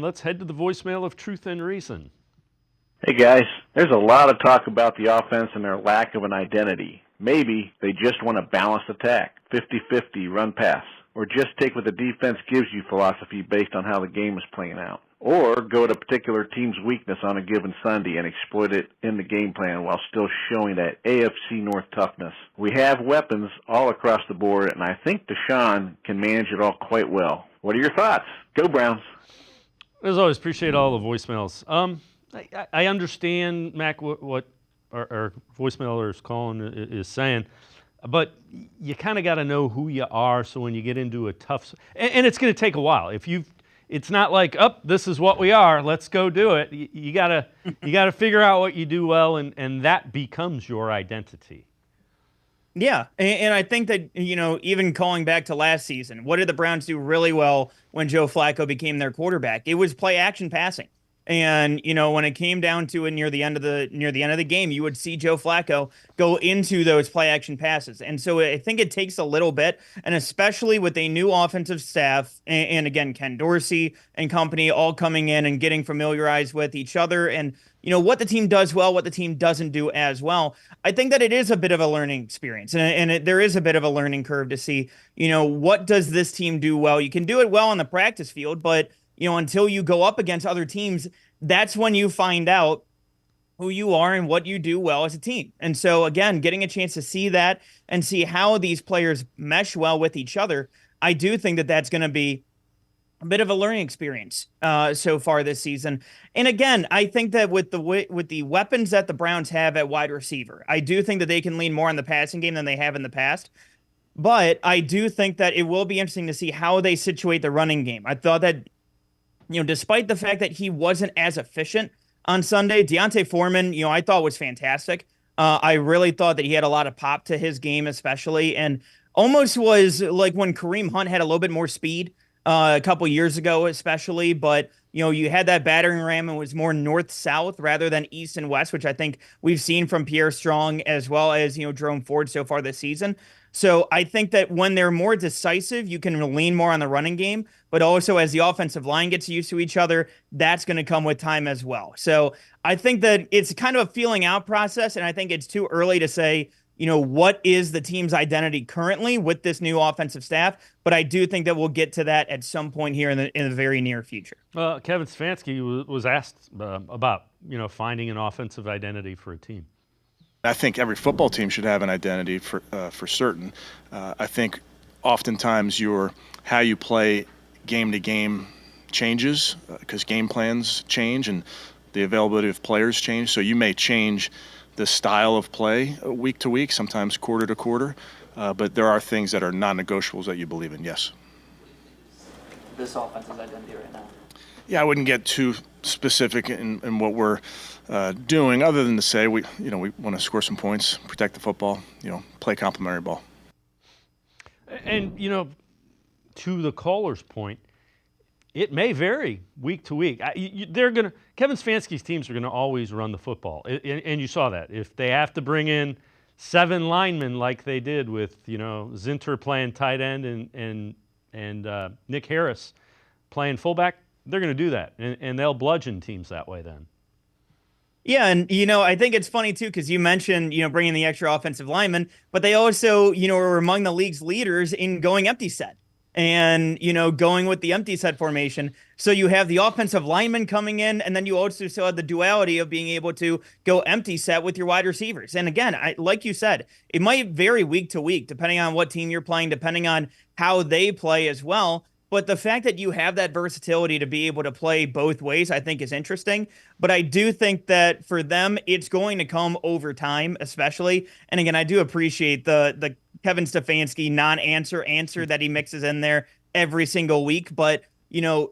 Let's head to the voicemail of Truth and Reason. Hey guys, there's a lot of talk about the offense and their lack of an identity. Maybe they just want a balanced attack, 50-50 run pass, or just take what the defense gives you philosophy based on how the game is playing out. Or go to a particular team's weakness on a given Sunday and exploit it in the game plan while still showing that AFC North toughness. We have weapons all across the board, and I think Deshaun can manage it all quite well. What are your thoughts? Go Browns. As always, appreciate all the voicemails. I understand, Mac, what our voicemailer is calling is saying, but you kind of got to know who you are. So when you get into a tough, and it's going to take a while. It's not like, this is what we are. Let's go do it. You gotta figure out what you do well, and that becomes your identity. Yeah, and I think that, even calling back to last season, what did the Browns do really well when Joe Flacco became their quarterback? It was play action passing. And, when it came down to it near the end of the game, you would see Joe Flacco go into those play action passes. And so I think it takes a little bit, and especially with a new offensive staff, and again, Ken Dorsey and company all coming in and getting familiarized with each other and, what the team does well, what the team doesn't do as well. I think that it is a bit of a learning experience, and there is a bit of a learning curve to see, what does this team do well? You can do it well on the practice field, but until you go up against other teams, that's when you find out who you are and what you do well as a team. And so, again, getting a chance to see that and see how these players mesh well with each other, I do think that that's going to be a bit of a learning experience so far this season. And again, I think that with the weapons that the Browns have at wide receiver, I do think that they can lean more on the passing game than they have in the past. But I do think that it will be interesting to see how they situate the running game. I thought that despite the fact that he wasn't as efficient on Sunday, D'Onta Foreman, I thought was fantastic. I really thought that he had a lot of pop to his game, especially, and almost was like when Kareem Hunt had a little bit more speed a couple years ago, especially. But, you had that battering ram and was more north-south rather than east and west, which I think we've seen from Pierre Strong as well as, Jerome Ford so far this season. So I think that when they're more decisive, you can lean more on the running game, but also as the offensive line gets used to each other, that's going to come with time as well. So I think that it's kind of a feeling out process, and I think it's too early to say, what is the team's identity currently with this new offensive staff, but I do think that we'll get to that at some point here in the very near future. Kevin Stefanski was asked about, finding an offensive identity for a team. I think every football team should have an identity for certain. I think oftentimes how you play game to game changes because game plans change and the availability of players change. So you may change the style of play week to week, sometimes quarter to quarter, but there are things that are non-negotiables that you believe in. Yes. This offense's identity right now. Yeah, I wouldn't get too specific in what we're doing, other than to say we want to score some points, protect the football, play complementary ball. And to the caller's point, it may vary week to week. Kevin Stefanski's teams are gonna always run the football, and you saw that. If they have to bring in 7 linemen like they did with Zinter playing tight end and Nick Harris playing fullback, they're going to do that, and they'll bludgeon teams that way then. Yeah, and, I think it's funny, too, because you mentioned, bringing the extra offensive linemen, but they also, were among the league's leaders in going empty set and, going with the empty set formation. So you have the offensive linemen coming in, and then you also still have the duality of being able to go empty set with your wide receivers. And again, like you said, it might vary week to week, depending on what team you're playing, depending on how they play as well. But the fact that you have that versatility to be able to play both ways, I think is interesting. But I do think that for them, it's going to come over time, especially. And again, I do appreciate the Kevin Stefanski answer that he mixes in there every single week. But,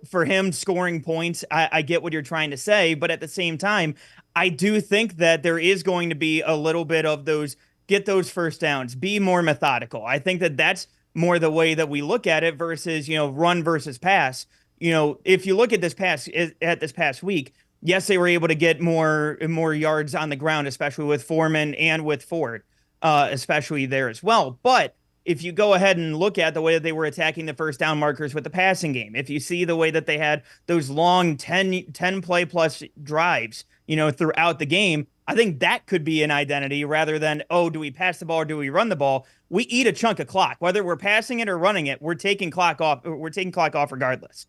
for him scoring points, I get what you're trying to say. But at the same time, I do think that there is going to be a little bit of get those first downs, be more methodical. I think that that's more the way that we look at it versus, run versus pass. If you look at this past week, yes, they were able to get more yards on the ground, especially with Foreman and with Ford, especially there as well. But if you go ahead and look at the way that they were attacking the first down markers with the passing game, if you see the way that they had those long 10 play plus drives, throughout the game, I think that could be an identity rather than, oh, do we pass the ball or do we run the ball? We eat a chunk of clock. Whether we're passing it or running it, we're taking clock off regardless.